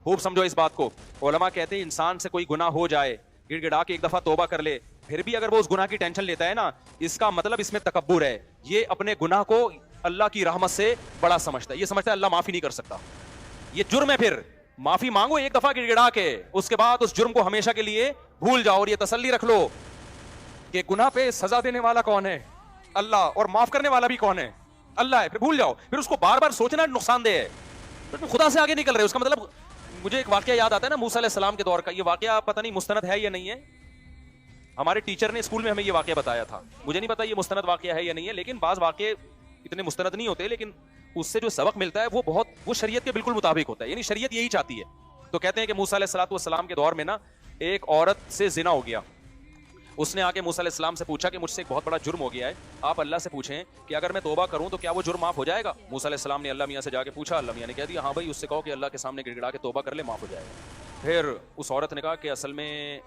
خوب سمجھو اس بات کو. علماء کہتے ہیں انسان سے کوئی گناہ ہو جائے, گڑ گڑا کے ایک دفعہ توبہ کر لے, پھر بھی اگر وہ اس گناہ کی ٹینشن لیتا ہے نا, اس کا مطلب اس میں تکبر ہے. یہ اپنے گناہ کو اللہ کی رحمت سے بڑا سمجھتا ہے, یہ سمجھتا ہے اللہ معافی نہیں کر سکتا. یہ جرم ہے. پھر معافی مانگو ایک دفعہ گڑ گڑا کے, اس کے بعد اس جرم کو ہمیشہ کے لیے بھول جاؤ, اور یہ تسلی رکھ لو کہ گناہ پہ سزا دینے والا کون ہے؟ اللہ. اور معاف کرنے والا بھی کون ہے؟ اللہ ہے. پھر بھول جاؤ. پھر اس کو بار بار سوچنا نقصان دہ ہے. پھر خدا سے آگے نکل رہے. اس کا مطلب مجھے ایک واقعہ یاد آتا ہے نا موسیٰ علیہ السلام کے دور کا. یہ واقعہ پتہ نہیں مستند ہے یا نہیں ہے. ہمارے ٹیچر نے اسکول میں ہمیں یہ واقعہ بتایا تھا. مجھے نہیں پتا یہ مستند واقعہ ہے یا نہیں ہے, لیکن بعض واقعے اتنے مستند نہیں ہوتے, لیکن اس سے جو سبق ملتا ہے وہ شریعت کے بالکل مطابق ہوتا ہے. یعنی شریعت یہی چاہتی ہے. تو کہتے ہیں کہ موسیٰ علیہ السلام کے دور میں نا ایک عورت سے زنا ہو گیا. اس نے آ کے موسیٰ علیہ السلام سے پوچھا کہ مجھ سے ایک بہت بڑا جرم ہو گیا ہے, آپ اللہ سے پوچھیں کہ اگر میں توبہ کروں تو کیا وہ جرم معاف ہو جائے گا؟ موسیٰ علیہ السلام نے اللہ میاں سے جا کے پوچھا. اللہ میاں نے کہہ دیا ہاں بھائی, اس سے کہو کہ اللہ کے سامنے گڑ گڑا کے توبہ کر لے, معاف ہو جائے گا. پھر اس عورت نے کہا کہ اصل میں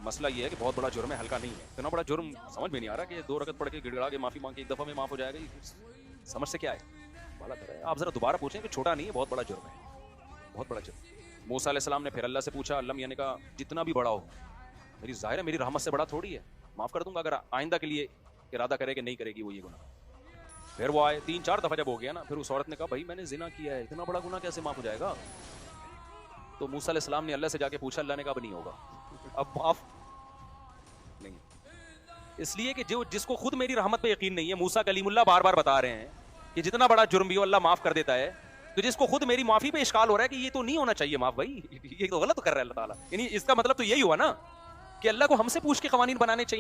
مسئلہ یہ ہے کہ بہت بڑا جرم ہے, ہلکا نہیں ہے. اتنا بڑا جرم سمجھ میں نہیں آ رہا کہ 2 رکعت پڑھ کے گڑ گڑا کے معافی مانگ کے ایک دفعہ میں معاف ہو جائے گا. سمجھ سے کیا ہے؟ بڑا طرح ہے. آپ ذرا دوبارہ پوچھیں کہ چھوٹا نہیں ہے, بہت بڑا جرم ہے, بہت بڑا جرم. موسیٰ علیہ السلام نے پھر اللہ سے پوچھا. اللہ میاں نے کہا جتنا بھی بڑا ہو, میری ظاہر ہے میری رحمت سے بڑا تھوڑی ہے, معاف کر دوں گا اگر آئندہ کے لیے ارادہ کرے کہ نہیں کرے گی وہ یہ گناہ. پھر وہ آئے 3-4 دفعہ جب ہو گیا نا, پھر اس عورت نے کہا بھائی میں نے زنا کیا ہے, اتنا بڑا گناہ کیسے معاف ہو جائے گا؟ تو موسیٰ علیہ السلام نے اللہ سے جا کے پوچھا. اللہ نے کہا اب نہیں ہوگا, اب معاف نہیں. اس لیے کہ جس کو خود میری رحمت پہ یقین نہیں ہے, موسیٰ کلیم اللہ بار بار بتا رہے ہیں کہ جتنا بڑا جرم بھی ہو اللہ معاف کر دیتا ہے. تو جس کو خود میری معافی پہ اشکال ہو رہا ہے کہ یہ تو نہیں ہونا چاہیے معاف, بھائی یہ تو غلط کر رہا ہے اللہ تعالیٰ. یعنی اس کا مطلب تو یہی ہوا نا کہ اللہ کو ہم سے پوچھ کے قوانین بنانے چاہیے.